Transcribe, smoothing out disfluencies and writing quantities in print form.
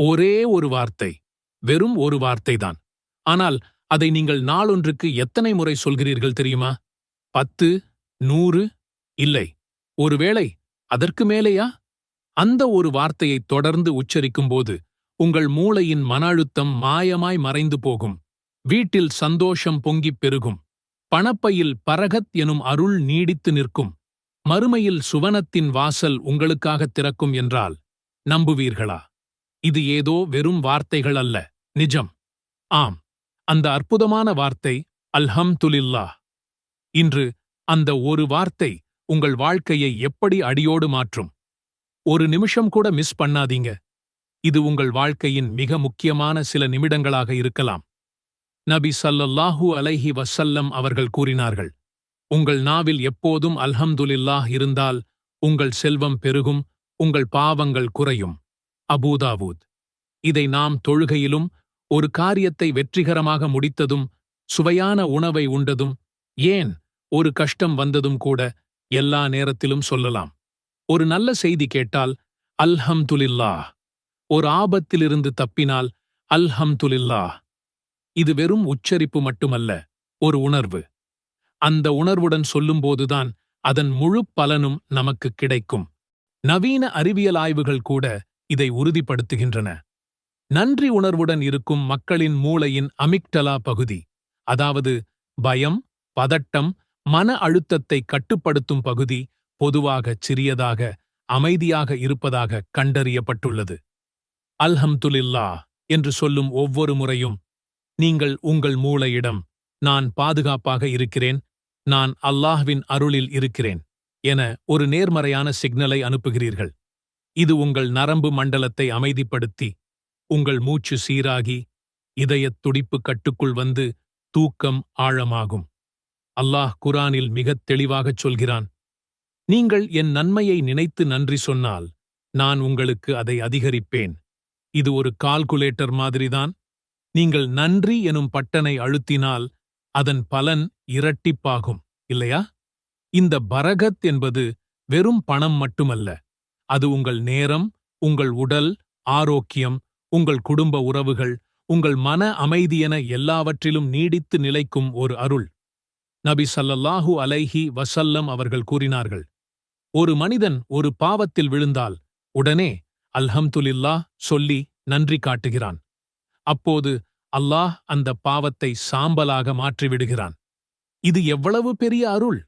ஒரே ஒரு வார்த்தை, வெறும் ஒரு வார்த்தைதான். ஆனால் அதை நீங்கள் நாளொன்றுக்கு எத்தனை முறை சொல்கிறீர்கள் தெரியுமா? 10, 100, இல்லை, ஒருவேளை அதற்கு மேலேயா? அந்த ஒரு வார்த்தையை தொடர்ந்து உச்சரிக்கும்போது உங்கள் மூளையின் மன அழுத்தம் மாயமாய் மறைந்து போகும். வீட்டில் சந்தோஷம் பொங்கிப் பெருகும். பணப்பையில் பரகத் எனும் அருள் நீடித்து நிற்கும். மறுமையில் சுவனத்தின் வாசல் உங்களுக்காகத் திறக்கும் என்றால் நம்புவீர்களா? இது ஏதோ வெறும் வார்த்தைகள் அல்ல, நிஜம். ஆம், அந்த அற்புதமான வார்த்தை அல்ஹம்துலில்லாஹ். இன்று அந்த ஒரு வார்த்தை உங்கள் வாழ்க்கையை எப்படி அடியோடு மாற்றும்? ஒரு நிமிஷம் கூட மிஸ் பண்ணாதீங்க. இது உங்கள் வாழ்க்கையின் மிக முக்கியமான சில நிமிடங்களாக இருக்கலாம். நபி ஸல்லல்லாஹு அலைஹி வஸல்லம் அவர்கள் கூறினார்கள், உங்கள் நாவில் எப்போதும் அல்ஹம்துலில்லாஹ் இருந்தால் உங்கள் செல்வம் பெருகும், உங்கள் பாவங்கள் குறையும். அபூதாவூத். இதை நாம் தொழுகையிலும், ஒரு காரியத்தை வெற்றிகரமாக முடித்ததும், சுவையான உணவை உண்டதும், ஏன் ஒரு கஷ்டம் வந்ததும் கூட எல்லா நேரத்திலும் சொல்லலாம். ஒரு நல்ல செய்தி கேட்டால் அல்ஹம்துலில்லாஹ். ஒரு ஆபத்திலிருந்து தப்பினால் அல்ஹம்துலில்லாஹ். இது வெறும் உச்சரிப்பு மட்டுமல்ல, ஒரு உணர்வு. அந்த உணர்வுடன் சொல்லும்போதுதான் அதன் முழு பலனும் நமக்கு கிடைக்கும். நவீன அறிவியல் ஆய்வுகள் கூட இதை உறுதிப்படுத்துகின்றன. நன்றி உணர்வுடன் இருக்கும் மக்களின் மூளையின் அமிக்டலா பகுதி, அதாவது பயம், பதட்டம், மன அழுத்தத்தை கட்டுப்படுத்தும் பகுதி, பொதுவாகச் சிறியதாக, அமைதியாக இருப்பதாக கண்டறியப்பட்டுள்ளது. அல்ஹம்துலில்லாஹ் என்று சொல்லும் ஒவ்வொரு முறையும் நீங்கள் உங்கள் மூளையிடம் நான் பாதுகாப்பாக இருக்கிறேன், நான் அல்லாஹ்வின் அருளில் இருக்கிறேன் என ஒரு நேர்மறையான சிக்னலை அனுப்புகிறீர்கள். இது உங்கள் நரம்பு மண்டலத்தை அமைதிப்படுத்தி, உங்கள் மூச்சு சீராகி, இதயத் துடிப்பு கட்டுக்குள் வந்து தூக்கம் ஆழமாகும். அல்லாஹ் குர்ஆனில் மிகத் தெளிவாகச் சொல்கிறான், நீங்கள் என் நன்மையை நினைத்து நன்றி சொன்னால் நான் உங்களுக்கு அதை அதிகரிப்பேன். இது ஒரு கால்குலேட்டர் மாதிரிதான். நீங்கள் நன்றி எனும் பட்டனை அழுத்தினால் அதன் பலன் இரட்டிப்பாகும், இல்லையா? இந்த பரகத் என்பது வெறும் பணம் மட்டுமல்ல. அது உங்கள் நேரம், உங்கள் உடல் ஆரோக்கியம், உங்கள் குடும்ப உறவுகள், உங்கள் மன அமைதியென எல்லாவற்றிலும் நீடித்து நிலைக்கும் ஒரு அருள். நபி ஸல்லல்லாஹு அலைஹி வஸல்லம் அவர்கள் கூறினார்கள், ஒரு மனிதன் ஒரு பாவத்தில் விழுந்தால் உடனே அல்ஹம்துலில்லாஹ் சொல்லி நன்றி காட்டுகிறான். அப்போது அல்லாஹ் அந்த பாவத்தை சாம்பலாக மாற்றிவிடுகிறான். இது எவ்வளவு பெரிய அருள்!